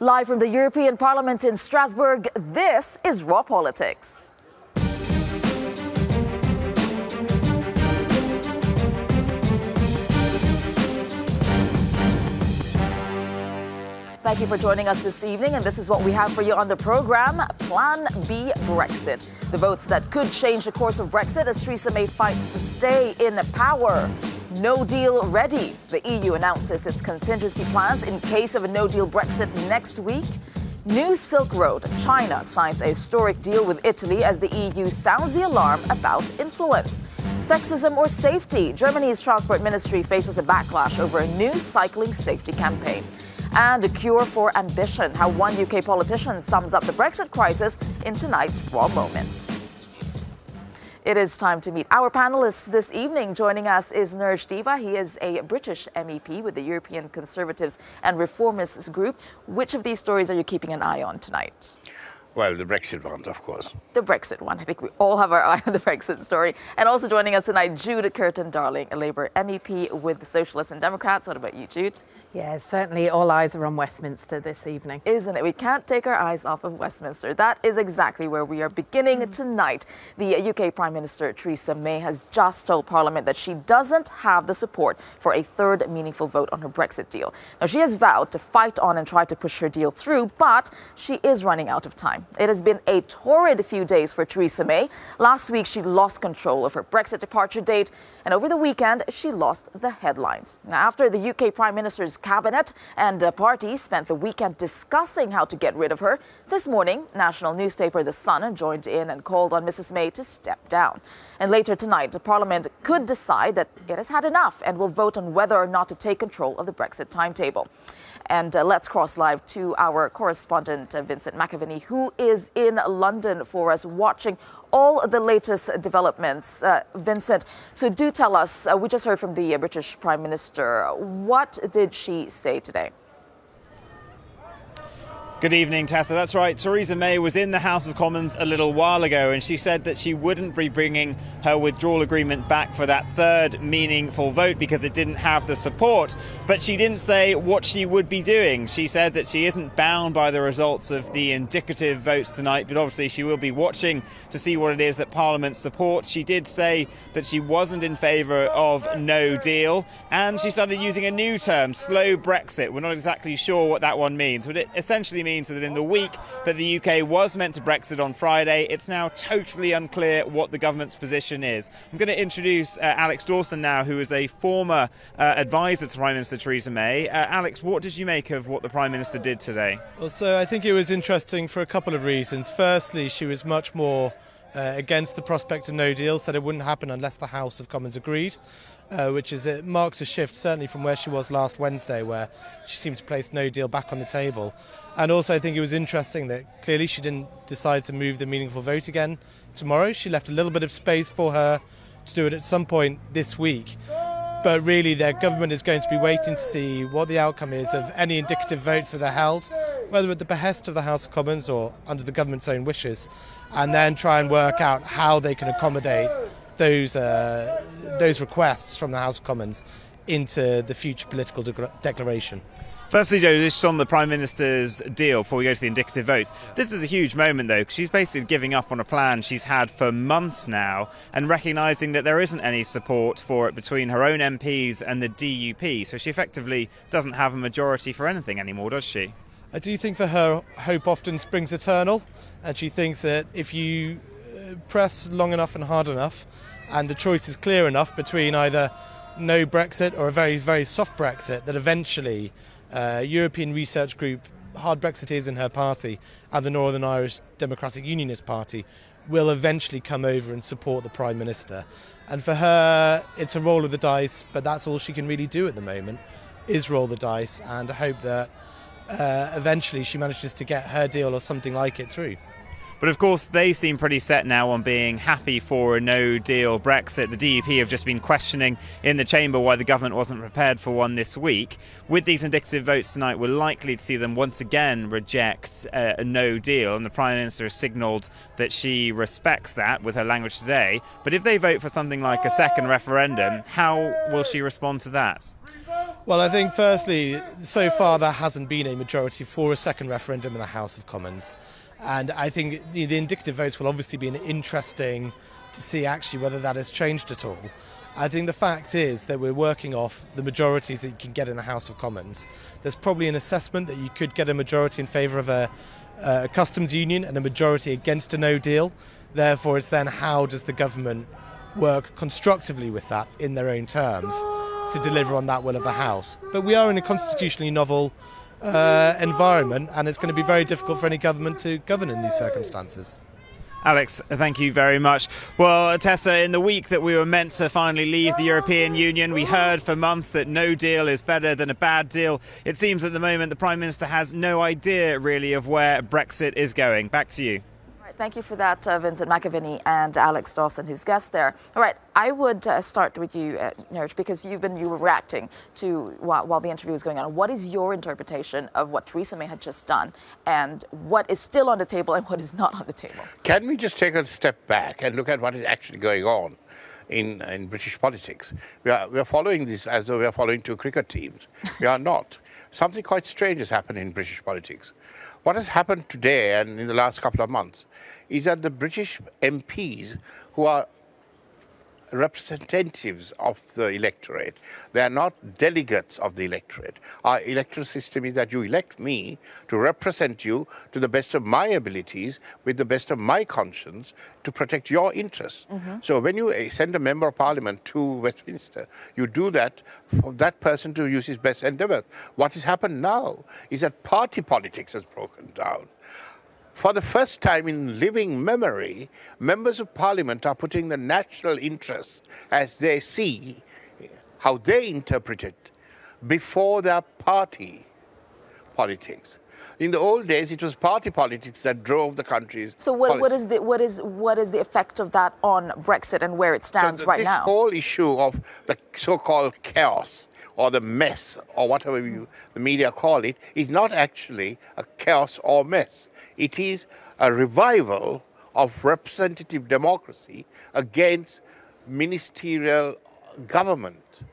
Live from the European Parliament in Strasbourg, this is Raw Politics. Thank you for joining us this evening, and this is what we have for you on the program. Plan B Brexit. The votes that could change the course of Brexit as Theresa May fights to stay in power. No deal ready. The EU announces its contingency plans in case of a no-deal Brexit next week. New Silk Road. China signs a historic deal with Italy as the EU sounds the alarm about influence. Sexism or safety. Germany's transport ministry faces a backlash over a new cycling safety campaign. And a cure for ambition. How one UK politician sums up the Brexit crisis in tonight's Raw Moment. It is time to meet our panelists this evening. Joining us is Nurj Diva. He is a British MEP with the European Conservatives and Reformists group. Which of these stories are you keeping an eye on tonight? Well, the Brexit one, of course. The Brexit one. I think we all have our eye on the Brexit story. And also joining us tonight, Jude Curtin-Darling, a Labour MEP with the Socialists and Democrats. What about you, Jude? Yes, certainly all eyes are on Westminster this evening. Isn't it? We can't take our eyes off of Westminster. That is exactly where we are beginning tonight. The UK Prime Minister Theresa May has just told Parliament that she doesn't have the support for a third meaningful vote on her Brexit deal. Now, she has vowed to fight on and try to push her deal through, but she is running out of time. It has been a torrid few days for Theresa May. Last week, she lost control of her Brexit departure date, and over the weekend, she lost the headlines. Now, after the UK Prime Minister's cabinet and party spent the weekend discussing how to get rid of her, this morning, national newspaper The Sun joined in and called on Mrs May to step down. And later tonight, the Parliament could decide that it has had enough and will vote on whether or not to take control of the Brexit timetable. And let's cross live to our correspondent, Vincent McAvenny, who is in London for us, watching all the latest developments. Vincent, so do tell us, we just heard from the British Prime Minister. What did she say today? Good evening, Tessa. That's right. Theresa May was in the House of Commons a little while ago, and she said that she wouldn't be bringing her withdrawal agreement back for that third meaningful vote because it didn't have the support. But she didn't say what she would be doing. She said that she isn't bound by the results of the indicative votes tonight, but obviously she will be watching to see what it is that Parliament supports. She did say that she wasn't in favour of no deal, and she started using a new term, slow Brexit. We're not exactly sure what that one means, but it essentially means that in the week that the UK was meant to Brexit on Friday, it's now totally unclear what the government's position is. I'm going to introduce Alex Dawson now, who is a former advisor to Prime Minister Theresa May. Alex, what did you make of what the Prime Minister did today? Well, so I think it was interesting for a couple of reasons. Firstly, she was much more against the prospect of no deal, said it wouldn't happen unless the House of Commons agreed, which is it marks a shift certainly from where she was last Wednesday, where she seemed to place no deal back on the table. And also I think it was interesting that clearly she didn't decide to move the meaningful vote again tomorrow. She left a little bit of space for her to do it at some point this week. But really their government is going to be waiting to see what the outcome is of any indicative votes that are held, whether at the behest of the House of Commons or under the government's own wishes, and then try and work out how they can accommodate those requests from the House of Commons into the future political declaration. Firstly, Joe, this is on the Prime Minister's deal before we go to the indicative votes. This is a huge moment, though, because she's basically giving up on a plan she's had for months now and recognising that there isn't any support for it between her own MPs and the DUP. So she effectively doesn't have a majority for anything anymore, does she? I do think for her, hope often springs eternal, and she thinks that if you press long enough and hard enough, and the choice is clear enough between either no Brexit or a very, very soft Brexit, that eventually European research group Hard Brexiteers in her party and the Northern Irish Democratic Unionist Party will eventually come over and support the Prime Minister. And for her, it's a roll of the dice, but that's all she can really do at the moment, is roll the dice and hope that eventually she manages to get her deal or something like it through. But of course, they seem pretty set now on being happy for a no-deal Brexit. The DUP have just been questioning in the chamber why the government wasn't prepared for one this week. With these indicative votes tonight, we're likely to see them once again reject a no deal. And the Prime Minister has signalled that she respects that with her language today. But if they vote for something like a second referendum, how will she respond to that? Well, I think firstly, so far there hasn't been a majority for a second referendum in the House of Commons. And I think the indicative votes will obviously be interesting to see actually whether that has changed at all. I think the fact is that we're working off the majorities that you can get in the House of Commons. There's probably an assessment that you could get a majority in favour of a customs union and a majority against a no deal. Therefore, it's then how does the government work constructively with that in their own terms to deliver on that will of the House. But we are in a constitutionally novel environment, and it's going to be very difficult for any government to govern in these circumstances. Alex, thank you very much. Well, Tessa, in the week that we were meant to finally leave the European Union, we heard for months that no deal is better than a bad deal. It seems at the moment the Prime Minister has no idea really of where Brexit is going. Back to you. Thank you for that, Vincent McAviney and Alex Dawson, his guest there. All right, I would start with you, Nirj, because you were reacting to while the interview was going on. What is your interpretation of what Theresa May had just done, and what is still on the table and what is not on the table? Can we just take a step back and look at what is actually going on in British politics? We are following this as though we are following two cricket teams. We are not. Something quite strange has happened in British politics. What has happened today and in the last couple of months is that the British MPs, who are representatives of the electorate, they are not delegates of the electorate. Our electoral system is that you elect me to represent you to the best of my abilities, with the best of my conscience, to protect your interests. So when you send a member of parliament to Westminster, you do that for that person to use his best endeavours. What has happened now is that party politics has broken down. For the first time in living memory, members of parliament are putting the national interest as they see, how they interpret it, before their party politics. In the old days, it was party politics that drove the country's So what is the effect of that on Brexit and where it stands right now? This whole issue of the so-called chaos or the mess or whatever the media call it is not actually a chaos or mess. It is a revival of representative democracy against ministerial government.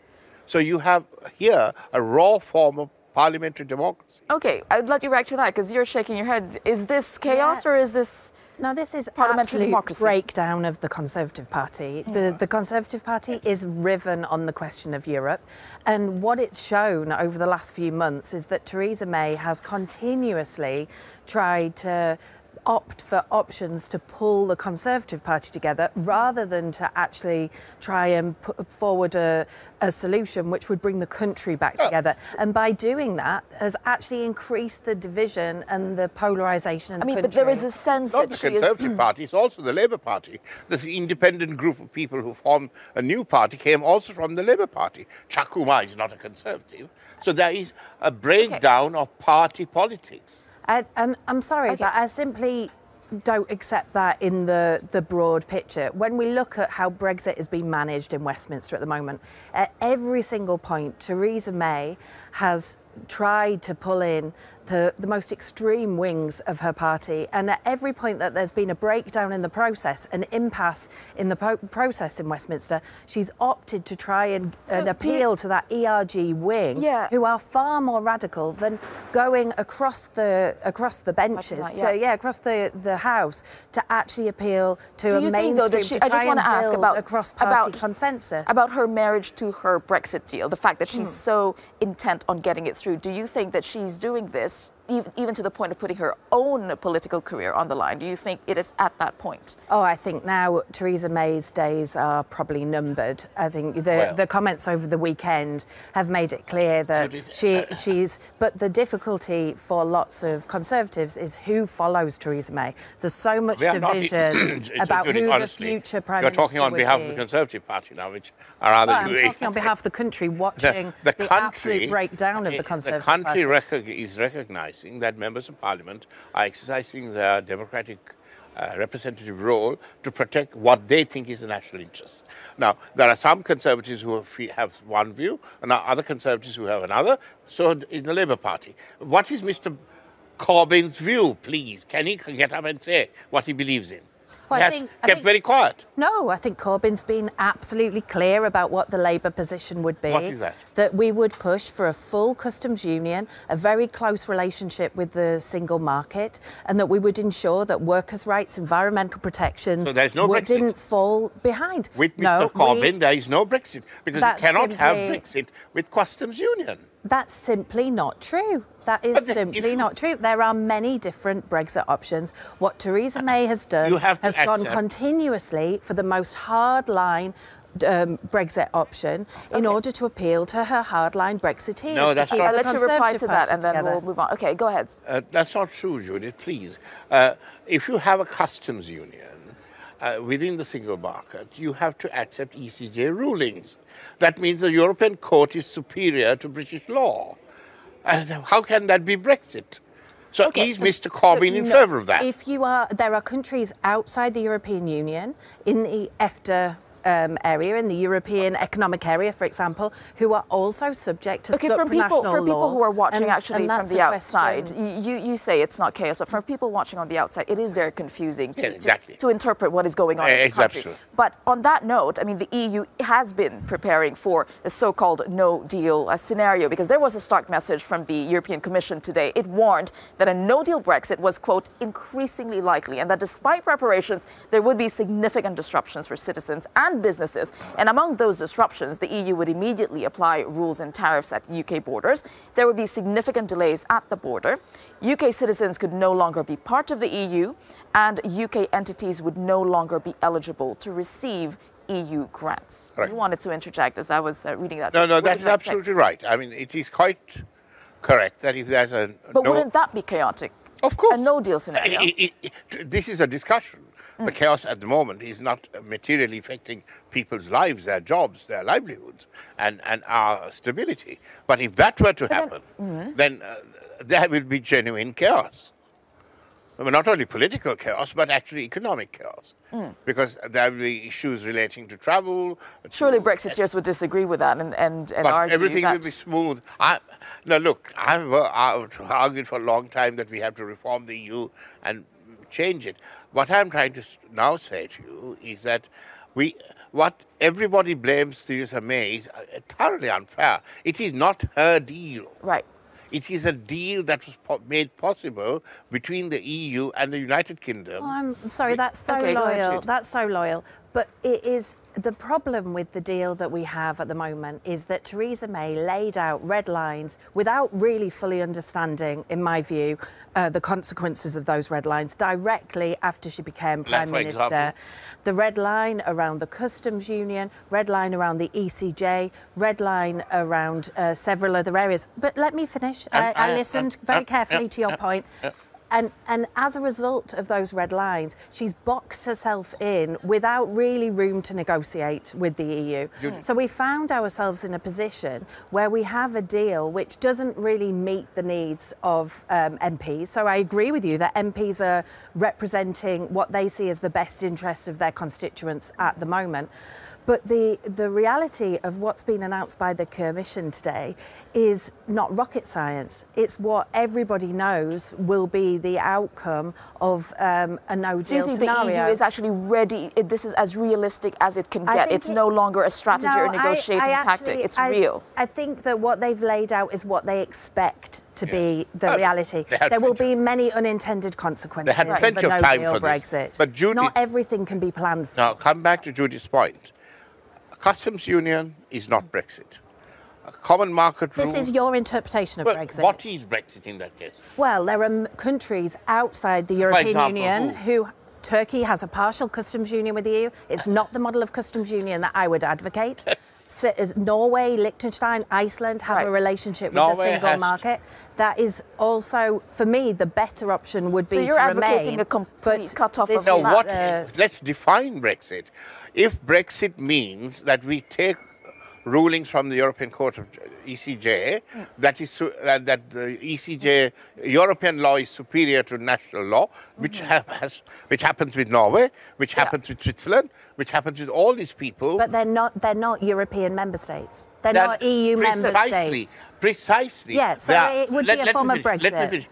So you have here a raw form of parliamentary democracy. Okay, I'd let you react to that because you're shaking your head. Is this chaos or is this... No, this is parliamentary democracy? Breakdown of the Conservative Party. The Conservative Party is riven on the question of Europe, and what it's shown over the last few months is that Theresa May has continuously tried to opt for options to pull the Conservative Party together rather than to actually try and put forward a solution which would bring the country back together. And by doing that has actually increased the division and the polarisation in the country. But there is a sense Not that the Conservative Party, it's also the Labour Party. This independent group of people who formed a new party came also from the Labour Party. Chakuma is not a Conservative. So there is a breakdown of party politics. I'm sorry, but I simply don't accept that in the broad picture. When we look at how Brexit is being managed in Westminster at the moment, at every single point, Theresa May has tried to pull in the most extreme wings of her party, and at every point that there's been a breakdown in the process, an impasse in the process in Westminster, she's opted to try and appeal to that ERG wing, who are far more radical than going across the benches, across the House, to actually appeal to a mainstream, to try and build a cross-party consensus. About her marriage to her Brexit deal, the fact that she's so intent on getting it through. Do you think that she's doing this even to the point of putting her own political career on the line? Do you think it is at that point? Oh, I think now Theresa May's days are probably numbered. I think the comments over the weekend have made it clear that she's... But the difficulty for lots of Conservatives is who follows Theresa May. There's so much division about who the future Prime Minister would be. You're talking on behalf of the Conservative Party now, which are rather... I'm talking on behalf of the country, watching the absolute breakdown of the Conservative Party. The country is recognising that members of parliament are exercising their democratic representative role to protect what they think is the national interest. Now, there are some Conservatives who have one view and other Conservatives who have another, so in the Labour Party. What is Mr. Corbyn's view, please? Can he get up and say what he believes in? Well, He has kept very quiet. No, I think Corbyn's been absolutely clear about what the Labour position would be. What is that? That we would push for a full customs union, a very close relationship with the single market, and that we would ensure that workers' rights, environmental protections So there's no Brexit. didn't fall behind. With Mr. Corbyn, there is no Brexit, because you cannot have Brexit with customs union. That's simply not true. That is simply not true. There are many different Brexit options. What Theresa May has done has gone continuously for the most hard-line Brexit option in order to appeal to her hardline Brexiteers. No, that's not. I'll let you reply to that and then we'll move on. Okay, go ahead. That's not true, Judith, please. If you have a customs union within the single market, you have to accept ECJ rulings. That means the European Court is superior to British law. How can that be Brexit? So is Mr. Corbyn in favour of that? There are countries outside the European Union in the EFTA area, in the European Economic Area, for example, who are also subject to supranational law. For people who are watching actually from the outside, you say it's not chaos, but for people watching on the outside, it is very confusing to interpret what is going on in the country. But on that note, I mean, the EU has been preparing for the so-called no-deal scenario, because there was a stark message from the European Commission today. It warned that a no-deal Brexit was, quote, increasingly likely, and that despite preparations, there would be significant disruptions for citizens and businesses. And among those disruptions, the EU would immediately apply rules and tariffs at UK borders. There would be significant delays at the border. UK citizens could no longer be part of the EU, and UK entities would no longer be eligible to receive EU grants. Right. You wanted to interject as I was reading that. No, that's absolutely right. I mean, it is quite correct that if there's a... But wouldn't that be chaotic? Of course. A no-deal scenario? This is a discussion. The chaos at the moment is not materially affecting people's lives, their jobs, their livelihoods, and our stability. But if that were to happen, then there will be genuine chaos. I mean, not only political chaos, but actually economic chaos. Because there will be issues relating to travel. Surely Brexiteers would disagree with that and argue everything that... will be smooth. Now, look, I've argued for a long time that we have to reform the EU and change it. What I'm trying to now say to you is that what everybody blames Theresa May is thoroughly unfair. It is not her deal. Right. It is a deal that was made possible between the EU and the United Kingdom. Oh, I'm sorry, that's so loyal. That's so loyal. But it is the problem with the deal that we have at the moment is that Theresa May laid out red lines without really fully understanding, in my view, the consequences of those red lines directly after she became Prime Minister. Example. The red line around the customs union, red line around the ECJ, red line around several other areas. But let me finish. I listened very carefully to your point. And as a result of those red lines, she's boxed herself in without really room to negotiate with the EU. So we found ourselves in a position where we have a deal which doesn't really meet the needs of MPs. So I agree with you that MPs are representing what they see as the best interests of their constituents at the moment. But the reality of what's been announced by the Commission today is not rocket science. It's what everybody knows will be the outcome of a no-deal scenario. Do you think the EU is actually ready? This is as realistic as it can get. It's no longer a strategy or negotiating tactic. It's real. I think that what they've laid out is what they expect to be the reality. There will be many unintended consequences of a no-deal Brexit. But Judy, not everything can be planned for. Now, come back to Judy's point. Customs union is not Brexit. A common market rule... This is your interpretation of Brexit. What is Brexit in that case? Well, there are countries outside the European Union who... Turkey has a partial customs union with the EU. It's not the model of customs union that I would advocate. Norway, Liechtenstein, Iceland have a relationship with the single market. That is also, for me, the better option would be to remain. So you're advocating a complete cut-off of that? Let's define Brexit. If Brexit means that we take rulings from the European Court of ECJ, that the ECJ European law is superior to national law, which happens with Norway, which happens with Switzerland, which happens with all these people. But they're not European member states. They're not EU member states. Precisely. Yeah, so it would be a form of Brexit. Let me finish.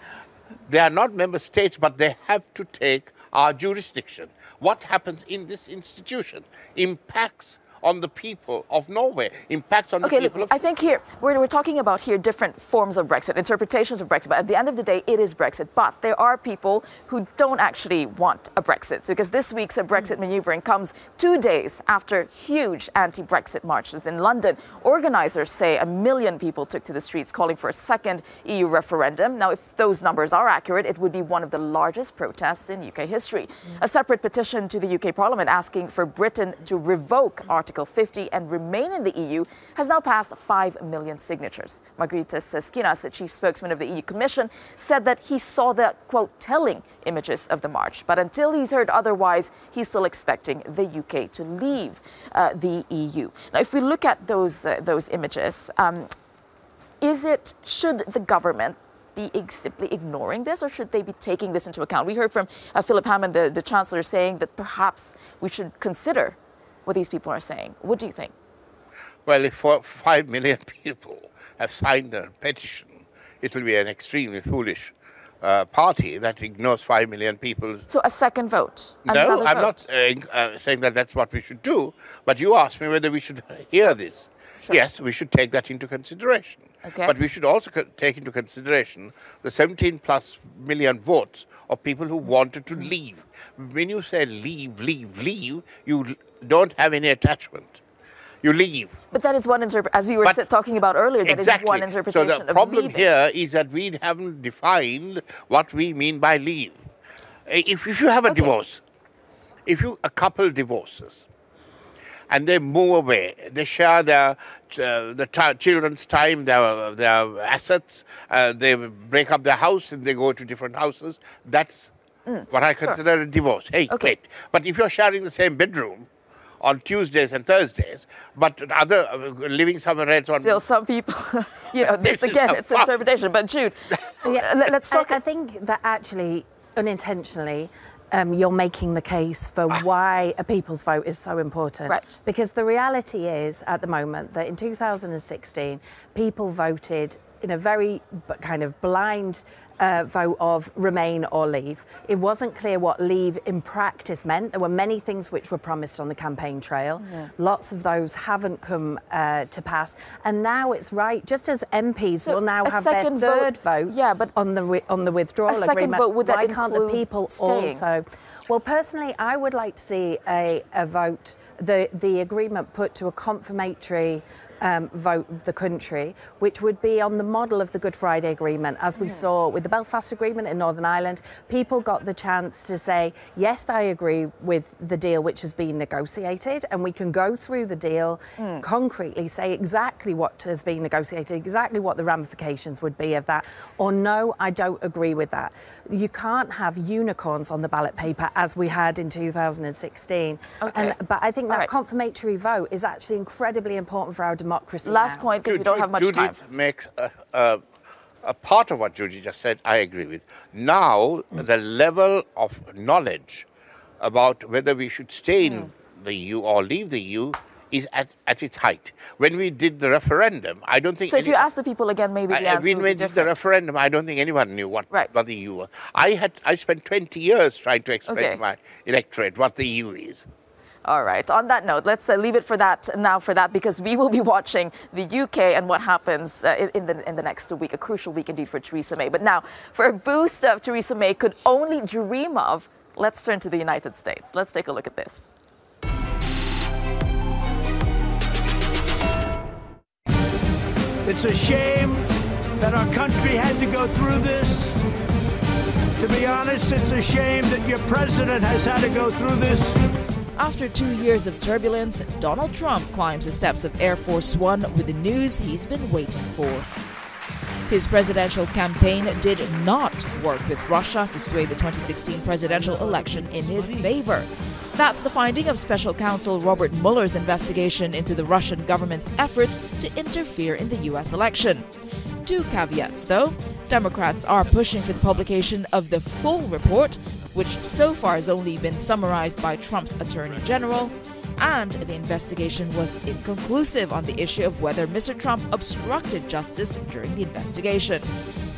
They are not member states, but they have to take our jurisdiction, what happens in this institution, impacts on the people of Norway, impacts on the people of... I think here, we're talking about here different forms of Brexit, interpretations of Brexit, but at the end of the day, it is Brexit. But there are people who don't actually want a Brexit, because this week's Brexit maneuvering comes 2 days after huge anti-Brexit marches in London. Organizers say 1 million people took to the streets calling for a second EU referendum. Now, if those numbers are accurate, it would be one of the largest protests in UK history. A separate petition to the UK Parliament asking for Britain to revoke Article 50 and remain in the EU has now passed 5 million signatures. Margaritis Skinas, the chief spokesman of the EU Commission, said that he saw the, quote, telling images of the march. But until he's heard otherwise, he's still expecting the UK to leave the EU. Now, if we look at those images, should the government be simply ignoring this, or should they be taking this into account? We heard from Philip Hammond, the Chancellor, saying that perhaps we should consider what these people are saying. What do you think? Well, if 5 million people have signed a petition, it will be an extremely foolish party that ignores 5 million people. So a second vote? No, I'm not saying that that's what we should do, but you asked me whether we should hear this. Sure. Yes, we should take that into consideration. Okay. But we should also take into consideration the 17 plus million votes of people who wanted to leave. When you say leave, you don't have any attachment. You leave. But that is one interpretation, as we were talking about earlier, that exactly. is one interpretation of leaving. So the problem here is that we haven't defined what we mean by leave. If you have a divorce, a couple divorces, and they move away, they share their children's time, their assets, they break up their house and they go to different houses. That's what I consider a divorce. Hey, wait. But if you're sharing the same bedroom on Tuesdays and Thursdays, but other living somewhere else on... Still some people, it's interpretation. But Jude, let's talk... I think that actually, unintentionally, you're making the case for why a people's vote is so important. Right. Because the reality is, at the moment, that in 2016, people voted in a very kind of blind vote of remain or leave. It wasn't clear what leave in practice meant. There were many things which were promised on the campaign trail. Yeah. Lots of those haven't come to pass. And now it's right, just as MPs will now have their third vote on the withdrawal agreement, vote, would that why can't the people staying? Also... Well, personally, I would like to see a vote, the agreement put to a confirmatory vote of the country, which would be on the model of the Good Friday Agreement, as we saw with the Belfast Agreement in Northern Ireland. People got the chance to say, yes, I agree with the deal which has been negotiated, and we can go through the deal concretely, say exactly what has been negotiated, exactly what the ramifications would be of that, or no, I don't agree with that. You can't have unicorns on the ballot paper as we had in 2016. But I think that confirmatory vote is actually incredibly important for our democracy. Last point, because we don't have much time. Judith makes a part of what Judy just said, I agree with. Now, the level of knowledge about whether we should stay in the EU or leave the EU is at its height. When we did the referendum, I don't think... So if you ask the people again, maybe the answer when we did the referendum, I don't think anyone knew what the EU was. I spent 20 years trying to explain to my electorate what the EU is. All right. On that note, let's leave it for that now, because we will be watching the UK and what happens in the next week, a crucial week indeed for Theresa May. But now, for a boost of Theresa May could only dream of, let's turn to the United States. Let's take a look at this. It's a shame that our country had to go through this. To be honest, it's a shame that your president has had to go through this. After 2 years of turbulence, Donald Trump climbs the steps of Air Force One with the news he's been waiting for. His presidential campaign did not work with Russia to sway the 2016 presidential election in his favor. That's the finding of Special Counsel Robert Mueller's investigation into the Russian government's efforts to interfere in the U.S. election. 2 caveats, though. Democrats are pushing for the publication of the full report, which so far has only been summarized by Trump's Attorney General, and the investigation was inconclusive on the issue of whether Mr. Trump obstructed justice during the investigation.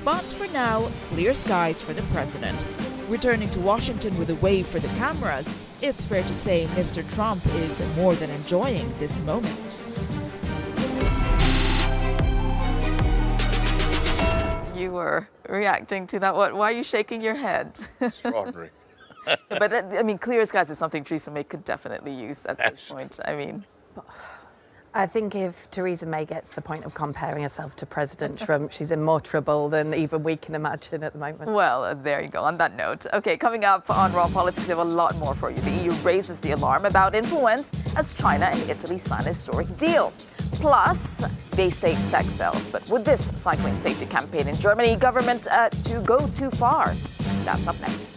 But for now, clear skies for the president. Returning to Washington with a wave for the cameras, it's fair to say Mr. Trump is more than enjoying this moment. You were reacting to that. Why are you shaking your head? Extraordinary. But I mean, clear skies is something Theresa May could definitely use at this point. I mean, I think if Theresa May gets to the point of comparing herself to President Trump, she's in more trouble than even we can imagine at the moment. well, there you go. On that note, okay, coming up on Raw Politics, we have a lot more for you. The EU raises the alarm about influence as China and Italy sign a historic deal. Plus, they say sex sells. But with this cycling safety campaign in Germany, government to go too far. That's up next.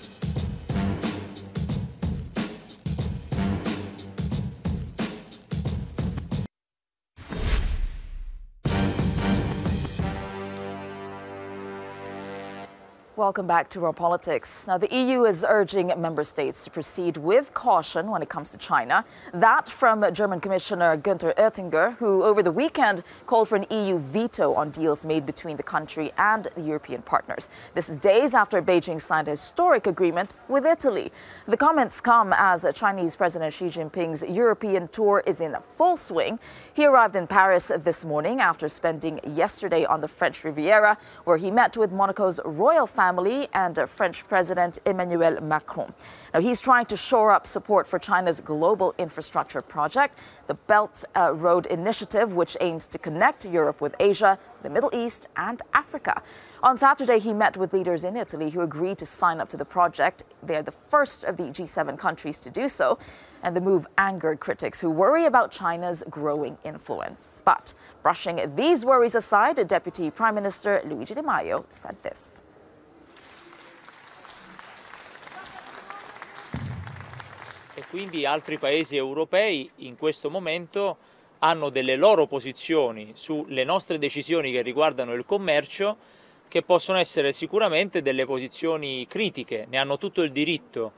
Welcome back to Raw Politics. Now, the EU is urging member states to proceed with caution when it comes to China. That from German Commissioner Günther Oettinger, who over the weekend called for an EU veto on deals made between the country and the European partners. This is days after Beijing signed a historic agreement with Italy. The comments come as Chinese President Xi Jinping's European tour is in full swing. He arrived in Paris this morning after spending yesterday on the French Riviera, where he met with Monaco's royal family and French President Emmanuel Macron. Now, he's trying to shore up support for China's global infrastructure project, the Belt Road Initiative, which aims to connect Europe with Asia, the Middle East and Africa. On Saturday, he met with leaders in Italy who agreed to sign up to the project. They are the first of the G7 countries to do so. And the move angered critics who worry about China's growing influence. But brushing these worries aside, Deputy Prime Minister Luigi Di Maio said this. E quindi altri paesi europei in questo momento hanno delle loro posizioni sulle nostre decisioni che riguardano il commercio, che possono essere sicuramente delle posizioni critiche, ne hanno tutto il diritto,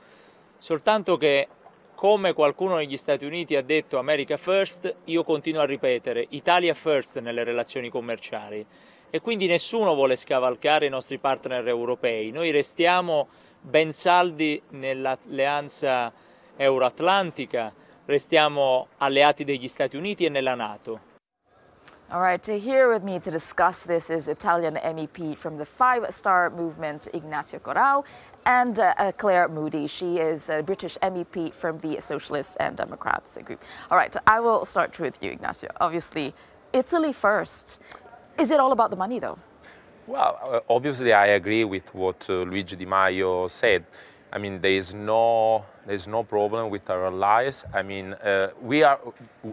soltanto che, come qualcuno negli Stati Uniti ha detto America First, io continuo a ripetere Italia First nelle relazioni commerciali e quindi nessuno vuole scavalcare i nostri partner europei, noi restiamo ben saldi nell'alleanza euroatlantica, restiamo alleati degli Stati Uniti e nella NATO. All right, here with me to discuss this is Italian MEP from the Five Star Movement, Ignacio Corrao, and Claire Moody. She is a British MEP from the Socialists and Democrats group. All right, I will start with you, Ignacio. Obviously, Italy first. Is it all about the money, though? Well, obviously, I agree with what Luigi Di Maio said. I mean, there's no problem with our allies. I mean,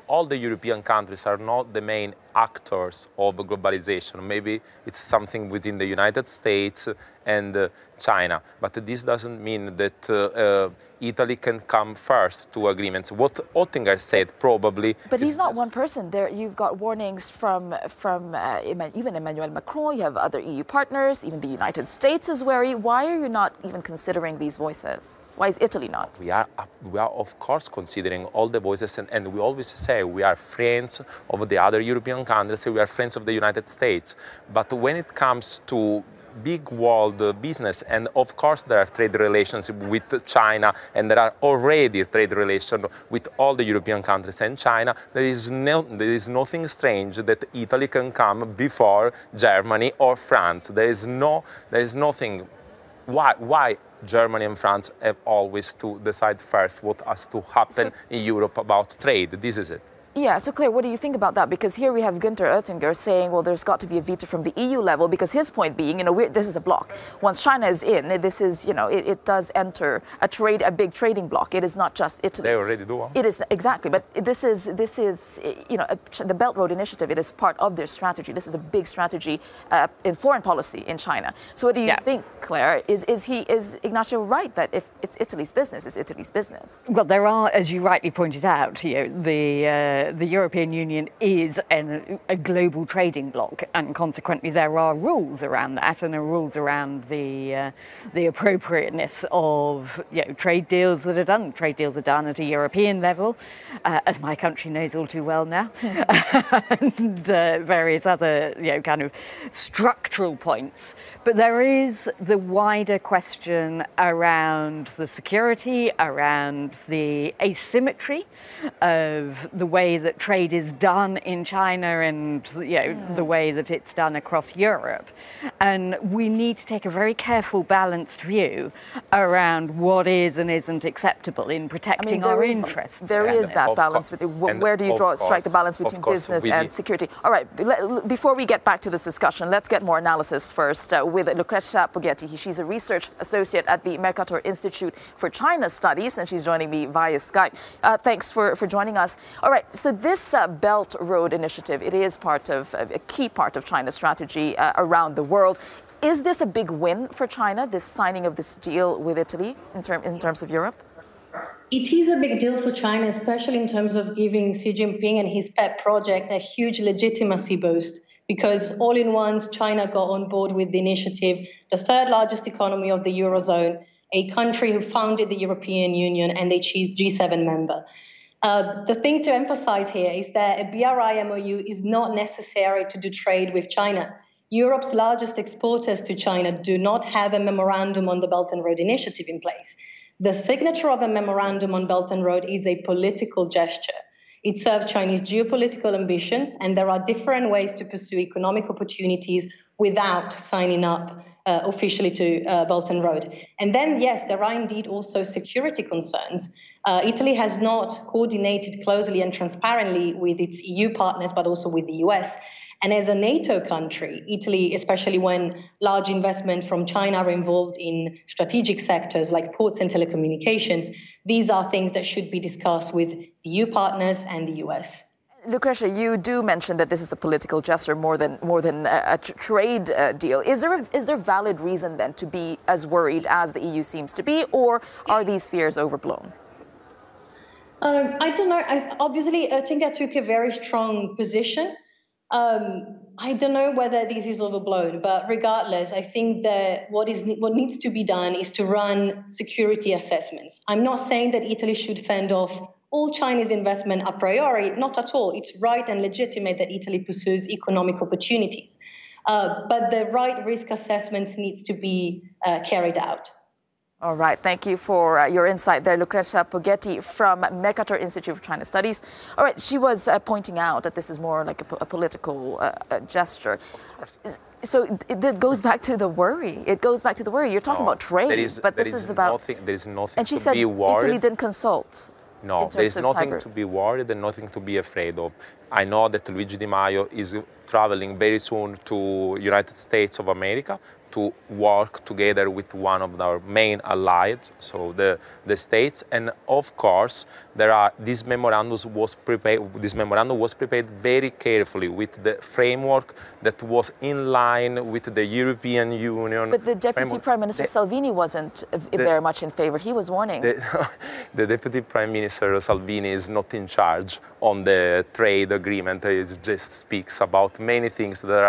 all the European countries are not the main actors of globalization. Maybe it's something within the United States and China. But this doesn't mean that Italy can come first to agreements. What Oettinger said probably. But he's not one person. There, you've got warnings from even Emmanuel Macron. You have other EU partners. Even the United States is wary. Why are you not even considering these voices? Why is Italy not? We are of course considering all the voices, and we always say we are friends of the other European countries. We are friends of the United States. But when it comes to big world business, and of course there are trade relations with China, and there are already trade relations with all the European countries and China, there is nothing strange that Italy can come before Germany or France. There is nothing. Why Germany and France have always to decide first what has to happen in Europe about trade? This is it. Yeah, so Claire, what do you think about that? Because here we have Günther Oettinger saying, well, there's got to be a veto from the EU level, because his point being, this is a bloc. Once China is in, this is, it does enter a big trading bloc. It is not just Italy. They already do. It is, exactly, but this is the Belt Road Initiative. It is part of their strategy. This is a big strategy in foreign policy in China. So what do you think, Claire? Is Ignacio right that if it's Italy's business, it's Italy's business? Well, there are, as you rightly pointed out, the the European Union is a global trading bloc, and consequently there are rules around that, and there are rules around the appropriateness of trade deals that are done. Trade deals are done at a European level, as my country knows all too well now, and various other kind of structural points. But there is the wider question around the security, around the asymmetry of the way that trade is done in China and the way that it's done across Europe. And we need to take a very careful, balanced view around what is and isn't acceptable in protecting our interests. There is that balance. Where do you strike the balance between business and security? All right, before we get back to this discussion, let's get more analysis first with Lucrezia Poggetti. She's a research associate at the Mercator Institute for China Studies, and she's joining me via Skype. Thanks for joining us. All right, so this Belt Road Initiative, it is a key part of China's strategy around the world. Is this a big win for China, this signing of this deal with Italy in terms of Europe? It is a big deal for China, especially in terms of giving Xi Jinping and his pet project a huge legitimacy boost, because all in once China got on board with the initiative, the third largest economy of the Eurozone, a country who founded the European Union and a G7 member. The thing to emphasize here is that a BRI MOU is not necessary to do trade with China. Europe's largest exporters to China do not have a memorandum on the Belt and Road Initiative in place. The signature of a memorandum on Belt and Road is a political gesture. It serves Chinese geopolitical ambitions, and there are different ways to pursue economic opportunities without signing up officially to Belt and Road. And then, yes, there are indeed also security concerns. Italy has not coordinated closely and transparently with its EU partners, but also with the US. And as a NATO country, Italy, especially when large investment from China are involved in strategic sectors like ports and telecommunications, these are things that should be discussed with the EU partners and the US. Lucrezia, you do mention that this is a political gesture more than a trade deal. Is there valid reason then to be as worried as the EU seems to be, or are these fears overblown? I don't know. Obviously, Oettinger took a very strong position. I don't know whether this is overblown, but regardless, I think that what needs to be done is to run security assessments. I'm not saying that Italy should fend off all Chinese investment a priori, not at all. It's right and legitimate that Italy pursues economic opportunities, but the right risk assessments needs to be carried out. All right. Thank you for your insight there, Lucrezia Poggetti from Mercator Institute for China Studies. All right. She was pointing out that this is more like a political gesture. Of course. So it goes back to the worry. It goes back to the worry. You're talking about trade, but this is about... There is nothing and she to said be worried. Italy didn't consult. No, there is nothing to be worried and nothing to be afraid of. I know that Luigi Di Maio is traveling very soon to United States of America to work together with one of our main allies, so the States. And of course, this memorandum was prepared very carefully with the framework that was in line with the European Union. But the Deputy Prime Minister Salvini wasn't very much in favor. He was warning. The Deputy Prime Minister Salvini is not in charge on the trade agreement. He just speaks about many things that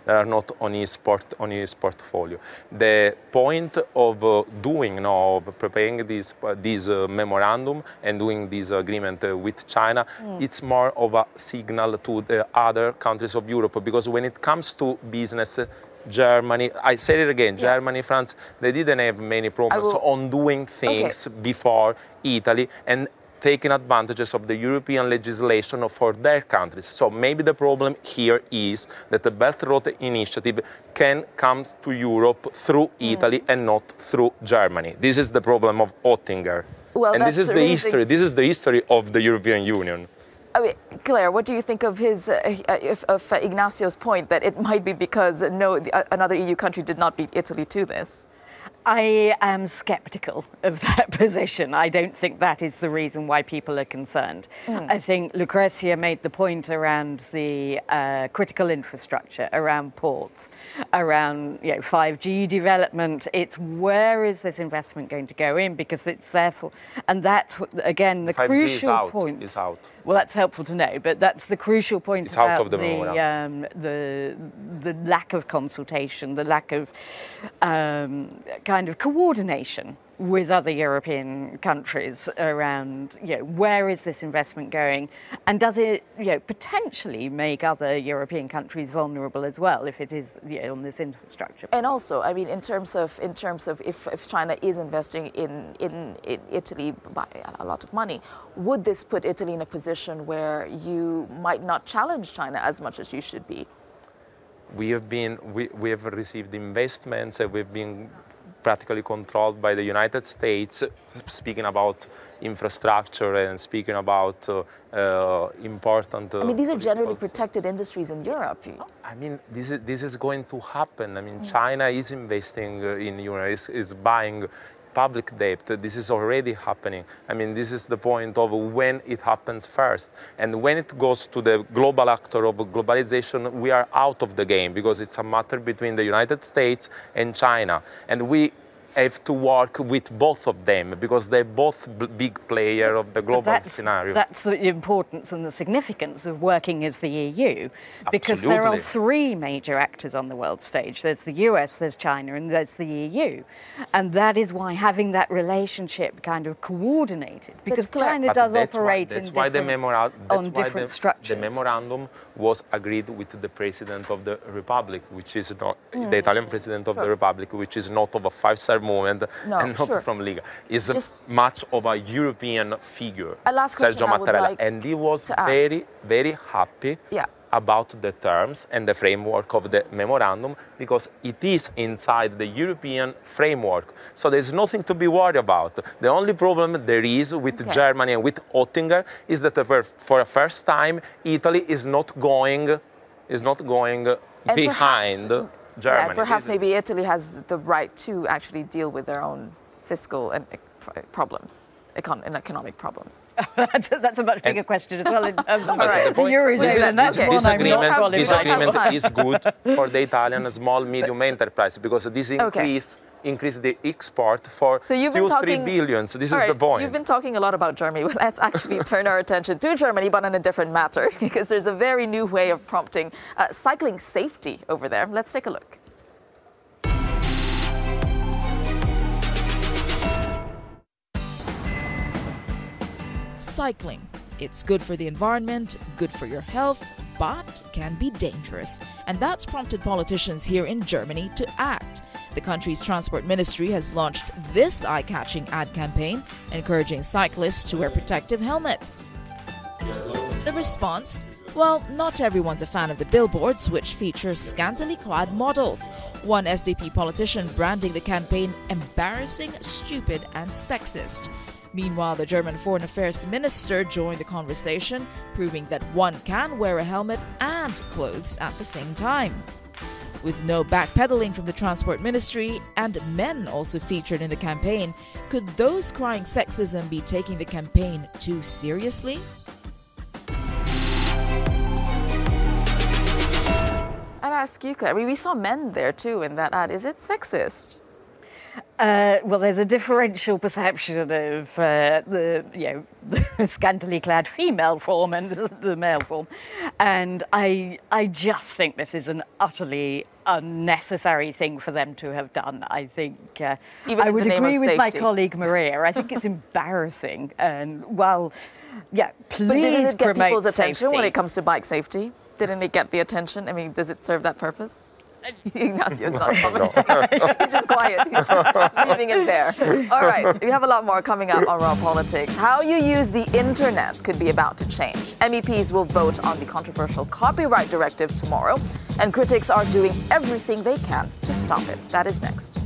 are not on his portfolio. The point of of preparing this memorandum and doing this agreement with China, it's more of a signal to the other countries of Europe, because when it comes to business, Germany, I said it again, Germany, France, they didn't have many problems on doing things before Italy and taking advantages of the European legislation for their countries. So maybe the problem here is that the Belt Road Initiative can come to Europe through Italy and not through Germany. This is the problem of Oettinger. Well, and this is the history. This is the history of the European Union. I mean, Claire, what do you think of of Ignacio's point that it might be because another EU country did not beat Italy to this? I am sceptical of that position. I don't think that is the reason why people are concerned. I think Lucrezia made the point around the critical infrastructure, around ports, around 5G development. It's where is this investment going to go in, because it's therefore, and that's again the 5G crucial point. Is out. Well, that's helpful to know, but that's the crucial point It's about out of the the lack of consultation, the lack of kind of coordination with other European countries around, where is this investment going, and does it, potentially make other European countries vulnerable as well if it is on this infrastructure? And also, I mean, in terms of if China is investing in Italy by a lot of money, would this put Italy in a position where you might not challenge China as much as you should be? We have received investments. We've been practically controlled by the United States, speaking about infrastructure and speaking about important... I mean, these are generally protected industries in Europe. I mean, this is going to happen. I mean, China is investing in Europe, is buying public debt. This is already happening. I mean, this is the point of when it happens first. And when it goes to the global actor of globalization, we are out of the game, because it's a matter between the United States and China. And we have to work with both of them, because they're both big players of the global scenario. That's the importance and the significance of working as the EU, because there are three major actors on the world stage. There's the US, there's China, and there's the EU. And that is why having that relationship kind of coordinated, because China does operate in different structures. The memorandum was agreed with the President of the Republic, which is not the Italian President of the Republic, which is not of a five-star movement and not from Liga. Is much of a European figure, Sergio Mattarella, and he was very, very happy about the terms and the framework of the memorandum, because it is inside the European framework. So there's nothing to be worried about. The only problem there is with Germany and with Oettinger is that for the first time, Italy is not going behind Germany. Yeah, perhaps maybe Italy has the right to actually deal with their own fiscal and problems, economic problems. That's a much bigger question as well in terms of the Eurozone. This agreement is good for the Italian small, medium enterprise, because this increase the export for 2-3 billion. So this is the point. You've been talking a lot about Germany. Well, let's actually turn our attention to Germany, but on a different matter, because there's a very new way of prompting cycling safety over there. Let's take a look. Cycling. It's good for the environment, good for your health, but can be dangerous. And that's prompted politicians here in Germany to act. The country's transport ministry has launched this eye-catching ad campaign, encouraging cyclists to wear protective helmets. The response? Well, not everyone's a fan of the billboards, which feature scantily clad models. One SDP politician branding the campaign embarrassing, stupid, and sexist. Meanwhile, the German Foreign Affairs Minister joined the conversation, proving that one can wear a helmet and clothes at the same time. With no backpedaling from the Transport Ministry and men also featured in the campaign, could those crying sexism be taking the campaign too seriously? I'd ask you, Claire. I mean, we saw men there too in that ad. Is it sexist? Well, there's a differential perception of the scantily clad female form and the male form, and I just think this is an utterly unnecessary thing for them to have done. I think I would agree with my colleague Maria. I think it's embarrassing, and please but didn't it get people's attention safety when it comes to bike safety? Didn't it get the attention? I mean, does it serve that purpose? Ignacio's not commenting. He's just quiet. He's just leaving it there. All right, we have a lot more coming up on Raw Politics. How you use the internet could be about to change. MEPs will vote on the controversial copyright directive tomorrow, and critics are doing everything they can to stop it. That is next.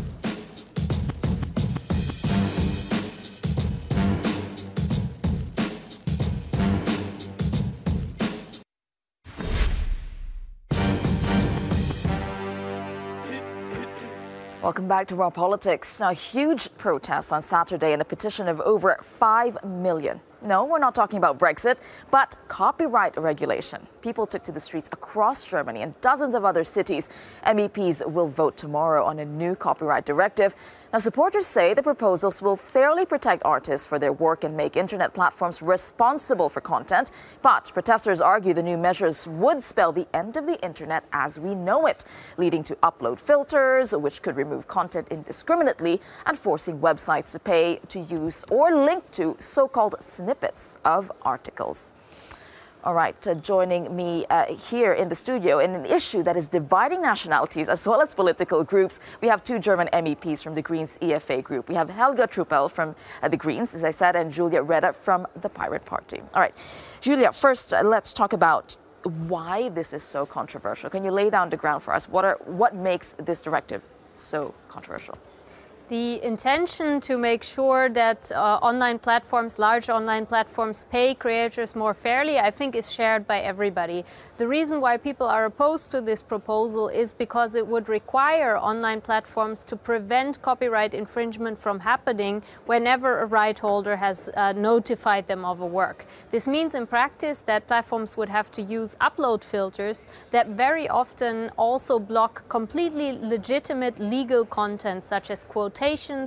Welcome back to Raw Politics. Now, huge protests on Saturday and a petition of over 5 million. No, we're not talking about Brexit, but copyright regulation. People took to the streets across Germany and dozens of other cities. MEPs will vote tomorrow on a new copyright directive. Now, supporters say the proposals will fairly protect artists for their work and make internet platforms responsible for content. But protesters argue the new measures would spell the end of the internet as we know it, leading to upload filters, which could remove content indiscriminately, and forcing websites to pay to use or link to so-called snippets of articles. All right, joining me here in the studio in an issue that is dividing nationalities as well as political groups, we have two German MEPs from the Greens EFA group. We have Helga Truppel from the Greens, as I said, and Julia Reda from the Pirate Party. All right, Julia, first let's talk about why this is so controversial. Can you lay down the ground for us? What makes this directive so controversial? The intention to make sure that online platforms, large online platforms, pay creators more fairly, I think is shared by everybody. The reason why people are opposed to this proposal is because it would require online platforms to prevent copyright infringement from happening whenever a right holder has notified them of a work. This means in practice that platforms would have to use upload filters that very often also block completely legitimate legal content, such as quotations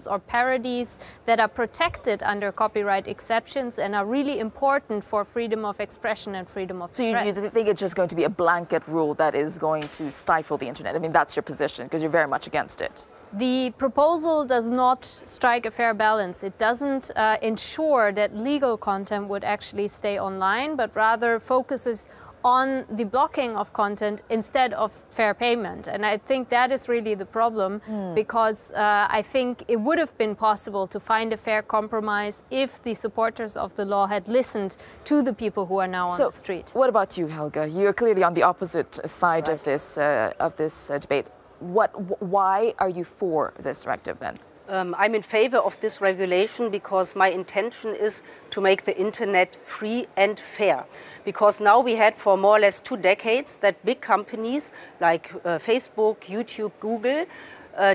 or parodies that are protected under copyright exceptions and are really important for freedom of expression and freedom of press. So you think it's just going to be a blanket rule that is going to stifle the internet? I mean, that's your position, because you're very much against it. The proposal does not strike a fair balance. It doesn't ensure that legal content would actually stay online, but rather focuses on the blocking of content instead of fair payment. And I think that is really the problem, because I think it would have been possible to find a fair compromise if the supporters of the law had listened to the people who are now on the street. What about you, Helga? You're clearly on the opposite side of this debate. Why are you for this directive then? I'm in favor of this regulation because my intention is to make the internet free and fair. Because now we had for more or less 2 decades that big companies like Facebook, YouTube, Google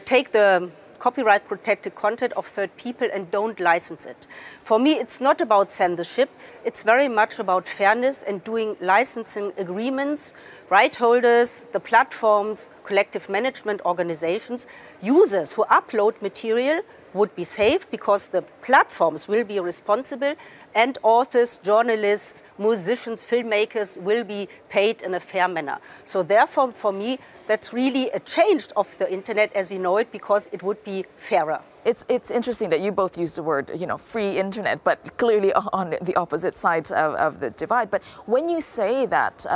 take the copyright protected content of third people and don't license it. For me, it's not about censorship. It's very much about fairness and doing licensing agreements. Right holders, the platforms, collective management organizations, users who upload material would be safe because the platforms will be responsible, and authors, journalists, musicians, filmmakers will be paid in a fair manner. So therefore, for me, that's really a change of the internet as we know it, because it would be fairer. It's interesting that you both use the word, free internet, but clearly on the opposite sides of the divide. But when you say that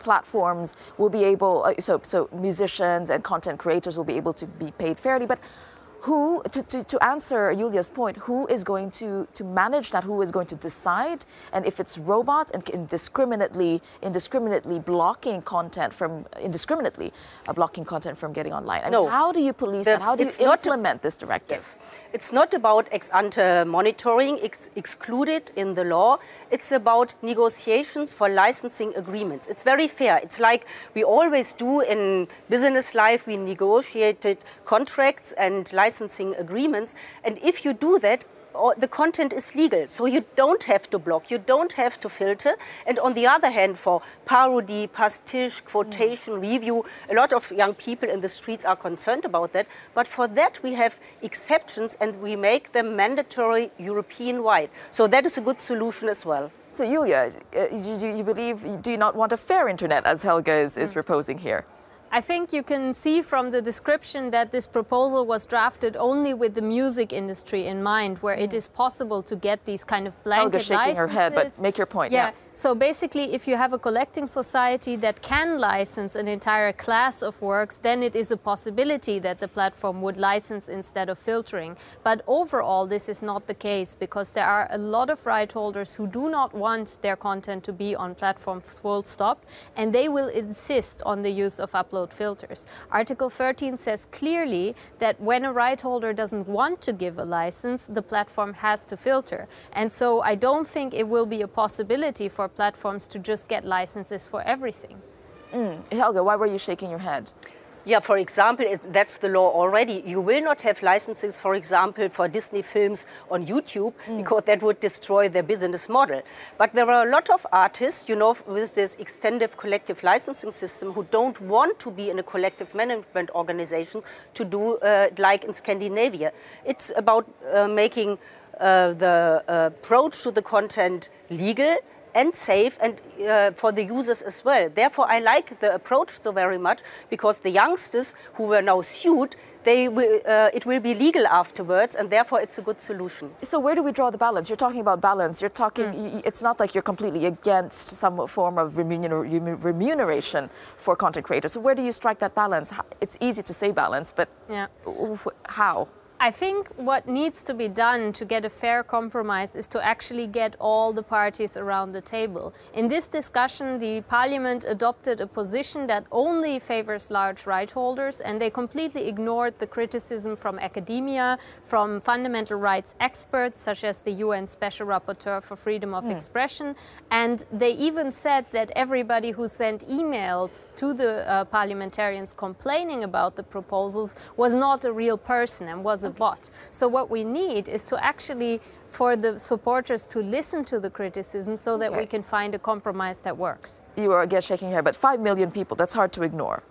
platforms will be able, so musicians and content creators will be able to be paid fairly, but who, to answer Julia's point, who is going to manage that? Who is going to decide? And if it's robots and indiscriminately blocking content from getting online, I mean, how do you police that? How do you implement this directive? Yes. It's not about ex-ante monitoring excluded in the law. It's about negotiations for licensing agreements. It's very fair. It's like we always do in business life. We negotiated contracts and licensing agreements, and if you do that, the content is legal, so you don't have to block, you don't have to filter. And on the other hand, for parody, pastiche, quotation, review, a lot of young people in the streets are concerned about that, but for that we have exceptions and we make them mandatory European-wide. So that is a good solution as well. So Julia, do you not want a fair internet, as Helga is proposing here? I think you can see from the description that this proposal was drafted only with the music industry in mind, where it is possible to get these kind of blanket licenses. Helga's shaking her head, but make your point. Yeah. So basically, if you have a collecting society that can license an entire class of works, then it is a possibility that the platform would license instead of filtering. But overall, this is not the case, because there are a lot of right holders who do not want their content to be on platforms full stop, and they will insist on the use of upload filters. Article 13 says clearly that when a right holder doesn't want to give a license, the platform has to filter. And so I don't think it will be a possibility for platforms to just get licenses for everything. Helga, why were you shaking your head? Yeah, for example, that's the law already. You will not have licenses, for example, for Disney films on YouTube, because that would destroy their business model. But there are a lot of artists, you know, with this extended collective licensing system who don't want to be in a collective management organization to do like in Scandinavia. It's about making the approach to the content legal and safe, and for the users as well. Therefore, I like the approach so very much, because the youngsters who were now sued, it will be legal afterwards, and therefore it's a good solution. So where do we draw the balance? You're talking about balance. You're talking. It's not like you're completely against some form of remuneration for content creators. So where do you strike that balance? It's easy to say balance, but how? I think what needs to be done to get a fair compromise is to actually get all the parties around the table. In this discussion, the Parliament adopted a position that only favors large right holders, and they completely ignored the criticism from academia, from fundamental rights experts, such as the UN Special Rapporteur for Freedom of Expression. And they even said that everybody who sent emails to the parliamentarians complaining about the proposals was not a real person and was a bot. So what we need is to actually, for the supporters to listen to the criticism so that we can find a compromise that works. You are again shaking your head, but 5 million people, that's hard to ignore.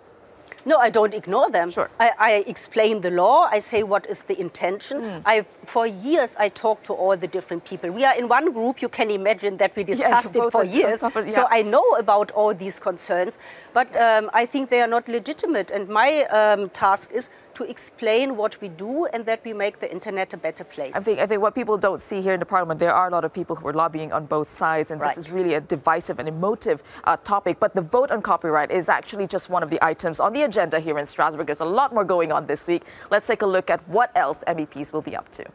No, I don't ignore them. Sure. I explain the law. I say what is the intention. For years, I talk to all the different people. We are in one group. You can imagine that we discussed it for years. So I know about all these concerns. But I think they are not legitimate. And my task is to explain what we do and that we make the internet a better place. I think what people don't see here in the Parliament, there are a lot of people who are lobbying on both sides, and this is really a divisive and emotive topic. But the vote on copyright is actually just one of the items on the agenda here in Strasbourg. There's a lot more going on this week. Let's take a look at what else MEPs will be up to.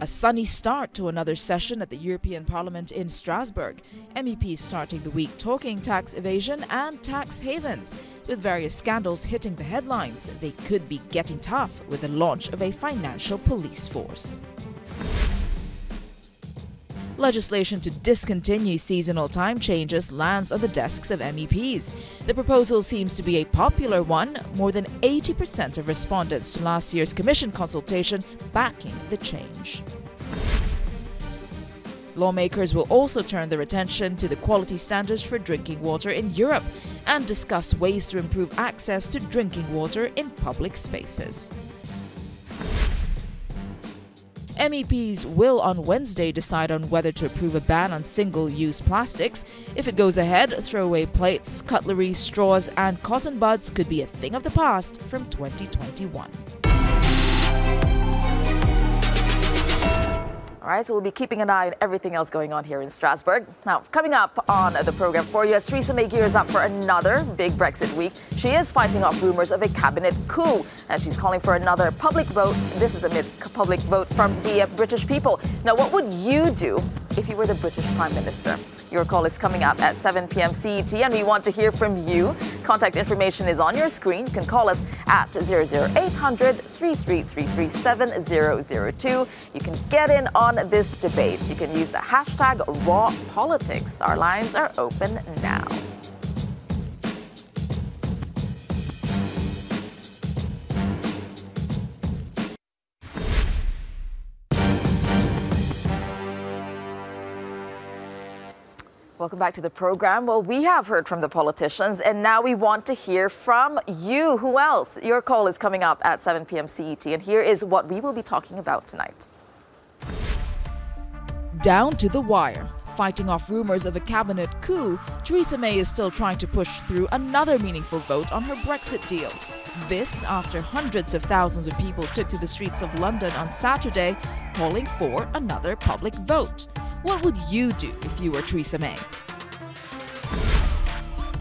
A sunny start to another session at the European Parliament in Strasbourg. MEPs starting the week talking tax evasion and tax havens. With various scandals hitting the headlines, they could be getting tough with the launch of a financial police force. Legislation to discontinue seasonal time changes lands on the desks of MEPs. The proposal seems to be a popular one, more than 80% of respondents to last year's Commission consultation backing the change. Lawmakers will also turn their attention to the quality standards for drinking water in Europe and discuss ways to improve access to drinking water in public spaces. MEPs will on Wednesday decide on whether to approve a ban on single-use plastics. If it goes ahead, throwaway plates, cutlery, straws and cotton buds could be a thing of the past from 2021. All right, so we'll be keeping an eye on everything else going on here in Strasbourg. Now, coming up on the program for you, as Theresa May gears up for another big Brexit week, she is fighting off rumors of a cabinet coup, and she's calling for another public vote. This is amid public vote from the British people. Now, what would you do if you were the British Prime Minister? Your call is coming up at 7 p.m. CET, and we want to hear from you. Contact information is on your screen. You can call us at 00800 333 7002. You can get in on this debate. You can use the hashtag #RawPolitics. Our lines are open now. Welcome back to the program. Well, we have heard from the politicians, and now we want to hear from you. Who else? Your call is coming up at 7 p.m. CET, and here is what we will be talking about tonight. Down to the wire. Fighting off rumors of a cabinet coup, Theresa May is still trying to push through another meaningful vote on her Brexit deal. This after hundreds of thousands of people took to the streets of London on Saturday, calling for another public vote. What would you do if you were Theresa May?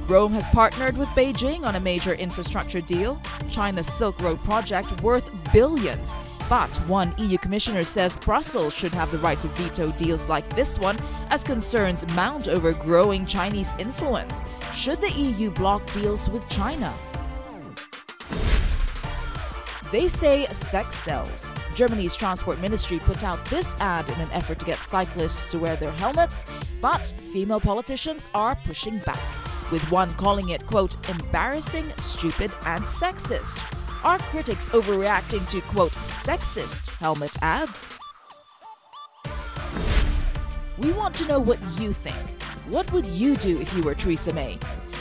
Rome has partnered with Beijing on a major infrastructure deal, China's Silk Road project worth billions. But one EU commissioner says Brussels should have the right to veto deals like this one as concerns mount over growing Chinese influence. Should the EU block deals with China? They say sex sells. Germany's transport ministry put out this ad in an effort to get cyclists to wear their helmets. But female politicians are pushing back, with one calling it, quote, embarrassing, stupid, and sexist. Are critics overreacting to, quote, sexist helmet ads? We want to know what you think. What would you do if you were Theresa May?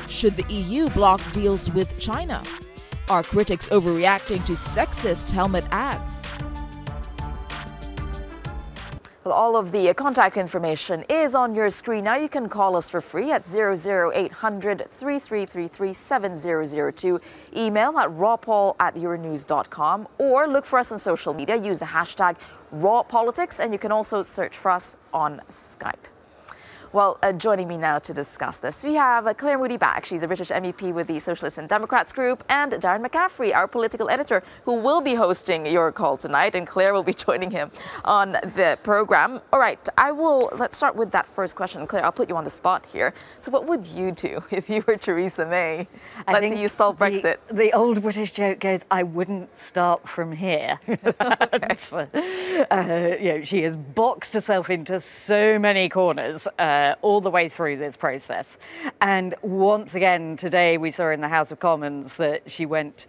Should the EU block deals with China? Are critics overreacting to sexist helmet ads? Well, all of the contact information is on your screen now. You can call us for free at 00800 3333 7002. Email at rawpoll@euronews.com, or look for us on social media. Use the hashtag #RawPolitics, and you can also search for us on Skype. Well, joining me now to discuss this, we have Claire Moody back. She's a British MEP with the Socialists and Democrats group, and Darren McCaffrey, our political editor, who will be hosting your call tonight, and Claire will be joining him on the program. All right, let's start with that first question. Claire, I'll put you on the spot here. So what would you do if you were Theresa May? Let's say you solve Brexit. The old British joke goes, I wouldn't start from here. So, she has boxed herself into so many corners all the way through this process. And once again, today we saw in the House of Commons that she went,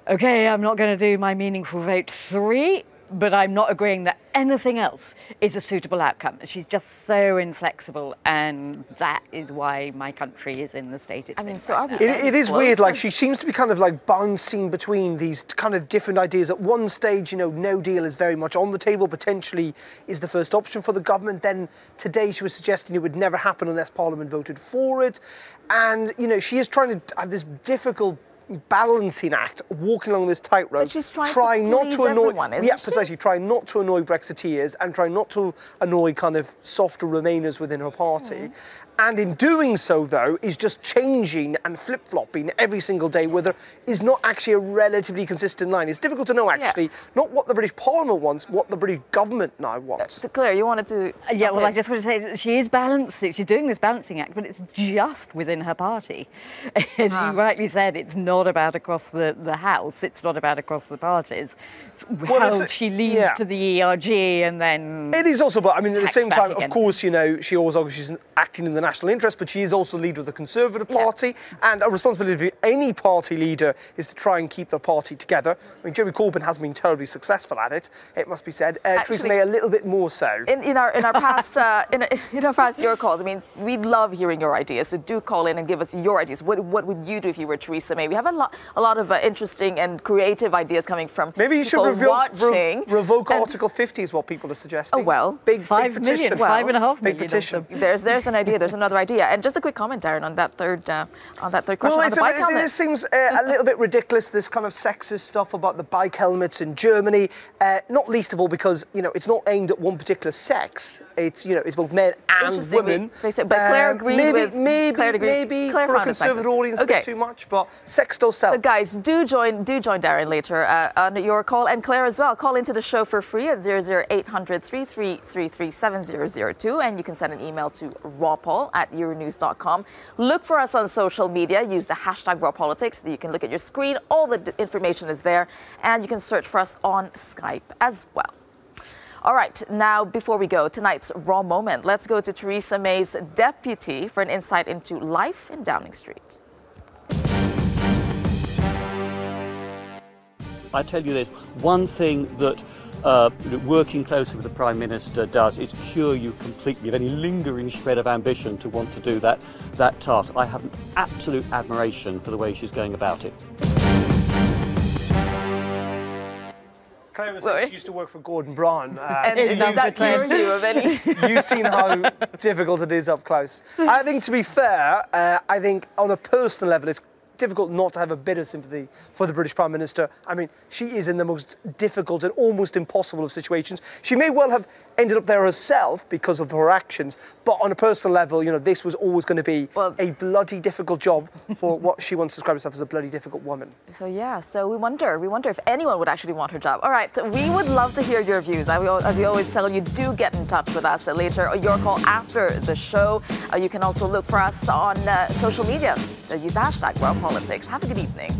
OK, I'm not going to do my meaningful vote 3, but I'm not agreeing that anything else is a suitable outcome. She's just so inflexible, and that is why my country is in the state it's in. So right now. It is weird, like she seems to be kind of like bouncing between these kind of different ideas. At one stage, no deal is very much on the table, potentially is the first option for the government. Then today she was suggesting it would never happen unless Parliament voted for it. And, she is trying to have this difficult balancing act, walking along this tightrope, but she's trying not to annoy everyone, isn't she? Precisely, trying not to annoy Brexiteers and trying not to annoy kind of softer Remainers within her party. And in doing so, though, is just changing and flip-flopping every single day, where there is not actually a relatively consistent line. It's difficult to know, actually, not what the British Parliament wants, what the British government now wants. So, Claire, you wanted to... I just want to say that she is balancing. She's doing this balancing act, but it's just within her party. As you rightly said, it's not about across the House. It's not about across the parties. It's she leads to the ERG and then... It is also, but I mean, at the same time, again. of course, she always argues she's acting in the national interest, but she is also leader of the Conservative Party, and a responsibility of any party leader is to try and keep the party together. I mean, Jeremy Corbyn hasn't been terribly successful at it, it must be said. Theresa May a little bit more so. In our past in our past your calls, I mean, we love hearing your ideas, so do call in and give us your ideas. What would you do if you were Theresa May? We have a lot of interesting and creative ideas coming from maybe you should revoke and Article 50 is what people are suggesting. Oh well, big 5 petition. million, 5.5 big million. Petition. There's an idea. There's another idea. And just a quick comment, Darren, on that third question well, on the bike helmet. It seems a little bit ridiculous, this kind of sexist stuff about the bike helmets in Germany. Not least of all because it's not aimed at one particular sex. It's it's both men and women. But Claire agreed with maybe Claire for a conservative audience a bit too much, but sex does sell. So guys, do join Darren later on your call, and Claire as well. Call into the show for free at 00800 3333 7002, and you can send an email to rawpoll@euronews.com. Look for us on social media. Use the hashtag #RawPolitics. You can look at your screen. All the information is there, and you can search for us on Skype as well. All right, now before we go, tonight's Raw Moment, let's go to Theresa May's deputy for an insight into life in Downing Street. I tell you this, one thing that working closely with the Prime Minister does is cure you completely of any lingering shred of ambition to want to do that task. I have an absolute admiration for the way she's going about it. Claire was saying she used to work for Gordon Brown. And that cures you of any... You've seen how difficult it is up close. I think, to be fair, I think on a personal level, it's difficult not to have a bit of sympathy for the British Prime Minister. I mean, she is in the most difficult and almost impossible of situations. She may well have ended up there herself because of her actions, but on a personal level, this was always going to be a bloody difficult job for what she once described herself as a bloody difficult woman. So we wonder if anyone would actually want her job. All right, we would love to hear your views. As we always tell you, do get in touch with us later, or your call after the show. You can also look for us on social media. Use the hashtag #RawPolitics. Have a good evening.